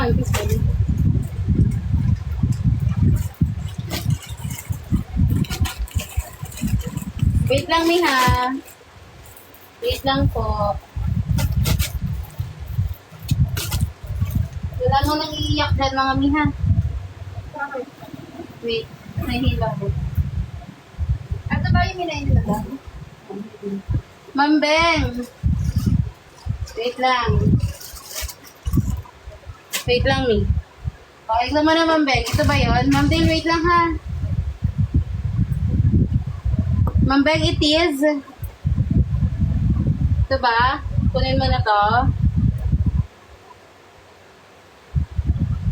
one piece pa rin. Wait lang, Miha. Wait lang po. Wala mo nang iiyak dyan, mga Miha. Wait, nahihila ko. Ito ba yung minayin na lang? Ma'am Beng. Wait lang. Wait lang, Mi. Okay naman na, Ma'am Beng. Ito ba yun? Ma'am Beng, wait lang ha. Ma'am Beng, it is. Ito ba? Kunin mo na to.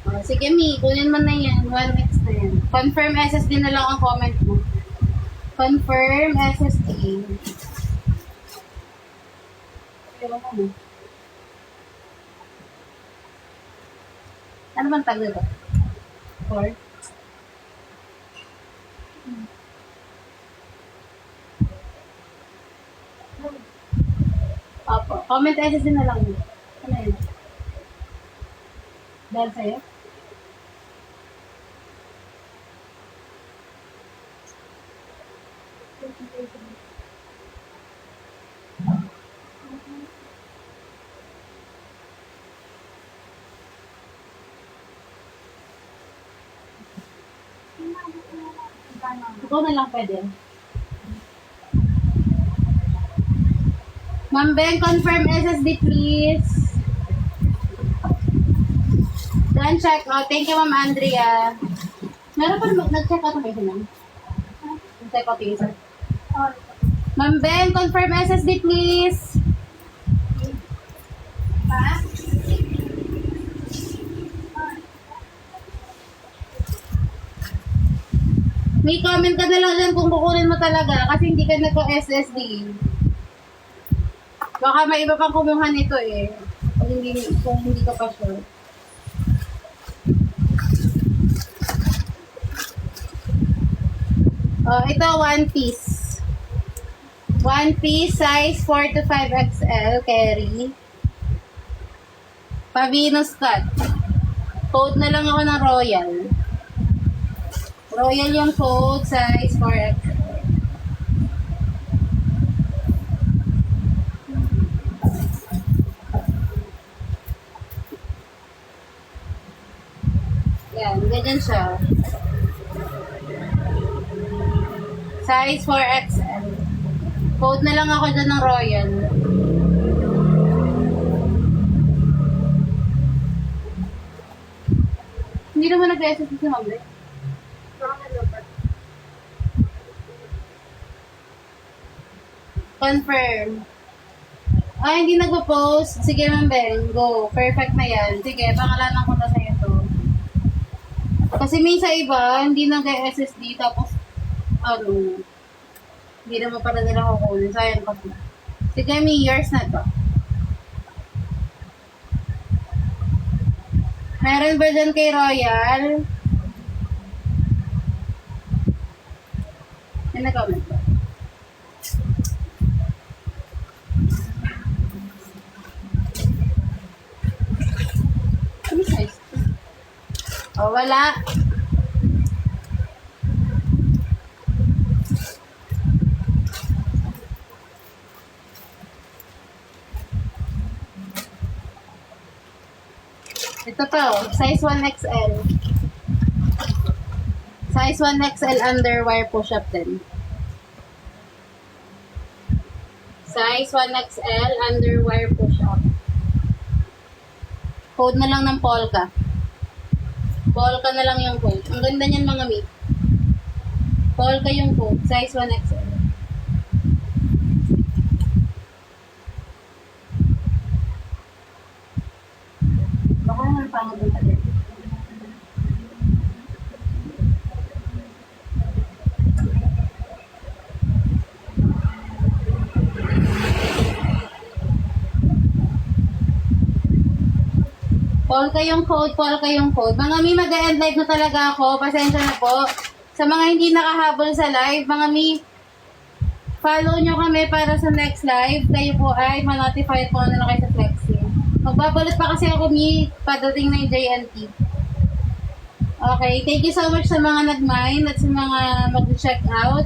Oh, sige, Mi. Kunin mo na yan. 1x na yan. Confirm SSD na lang ang comment mo. Confirm SSD. Ano bang tag nito? 4? Opo. Comment SSD na lang. Ano yun? Dahil sa'yo? Ikaw na lang pwede. Ma'am Ben, confirm SSD please. Done check. Oh, thank you, Ma'am Andrea. Meron pa nag-check out kayo na? Nag-check out yung isa. Ma'am Ben, confirm SSD please. Ha? May comment ka na lang dyan kung kukunin mo talaga kasi hindi ka nagko-SSD. Baka may iba pang kumuha nito eh. Kung hindi ka pa sure. Oh, ito one piece. One piece size 4 to 5 XL carry. Pavinus cut. Code na lang ako ng Royal. Royal yung code, size 4XL. Yan, ganyan siya. Size 4XL. Code na lang ako dyan ng Royal. Hindi naman nag-SSD si Hamlet. Confirm. Hindi nagpo-post. Sige, Ma'am Ben. Go. Perfect na yan. Sige, pangalanan ko na sa'yo to. Kasi may sa iba, hindi nag-SSD, tapos, hindi naman para nila kukunin. Sayang kasi. Sige, may yours na to. Meron ba dyan kay Royal? May nag-comment ba? Ano size? Oh, wala. Ito to, size 1XL. Size 1XL underwire push-up din. Size 1XL underwire push-up. Code na lang ng Polka. Polka na lang yung code. Ang ganda niyan mga mi. Polka yung code. Size 1XL. Baka naman pangod ng talit. Polka yung code, Polka yung code. Mga mi, mag-end live na talaga ako. Pasensya na po. Sa mga hindi nakahabol sa live, mga mi, follow nyo kami para sa next live. Kayo po ay ma-notify po na lang kayo sa flexing. Magbabalot pa kasi ako, Mi. Padating na yung JNT. Okay, thank you so much sa mga nag-mine at sa mga mag-check out.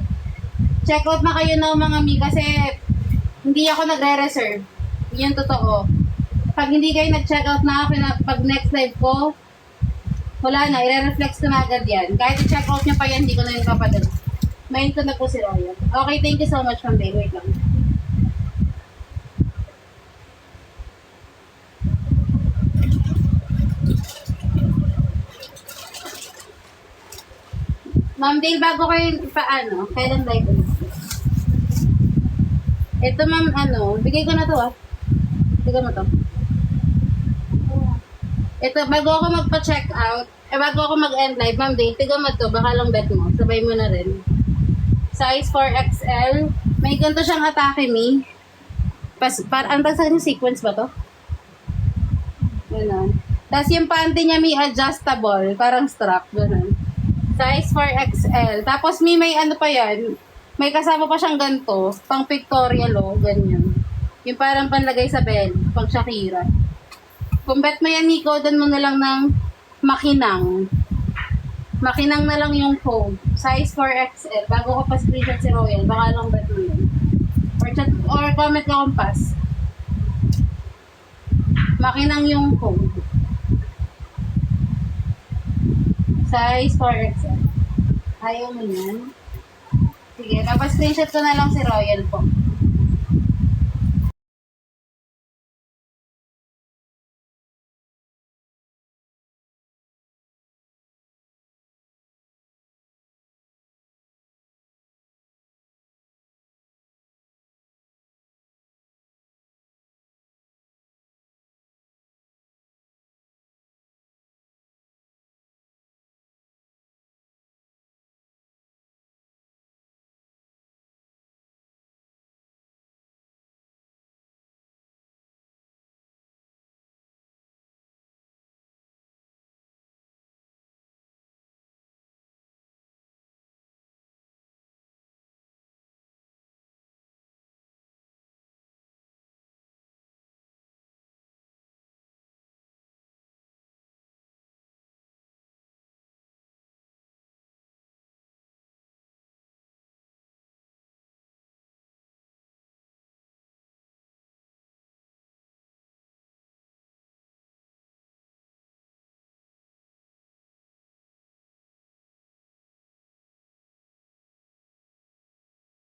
Check out na kayo ng mga Mi kasi hindi ako nagre-reserve. Yun totoo. Pag hindi kayo nag-check out na ako, pag next live ko, wala na, i-reflex ko na agad yan. Kahit i-check out nyo pa yan, hindi ko na yun kapadala. Main ko na po si Royal. Okay, thank you so much, Ma'am Bay. Wait lang. Ma'am Dale, bago kayo paano, kailan live ulit? Ito ma'am, bigay ko na to Bigay mo to. Ito, bago ako magpa-check out, bago ako mag-end live, Ma'am Dale, tiga mo to, baka lang bet mo, sabay mo na rin. Size 4XL, may ganito siyang atake, Mi. Ang tag sa kanya, sequence ba to? Ganun. Tapos yung panty niya, Mi, adjustable, parang strap, ganun. Size 4XL. Tapos may ano pa yan. May kasama pa siyang ganito. Pang pictorial ganyan. Yung parang panlagay sa belt. Pang Shakira. Kung bet mo yan, Nico, dan mo na lang ng makinang. Makinang na lang yung phone. Size 4XL. Bago ko pa screenshot si Royal, baka lang bet mo yun. Or comment ka kung pass. Makinang yung phone. Size 4XL. Ayaw mo yan. Sige, tapos screenshot ko na lang si Royal po.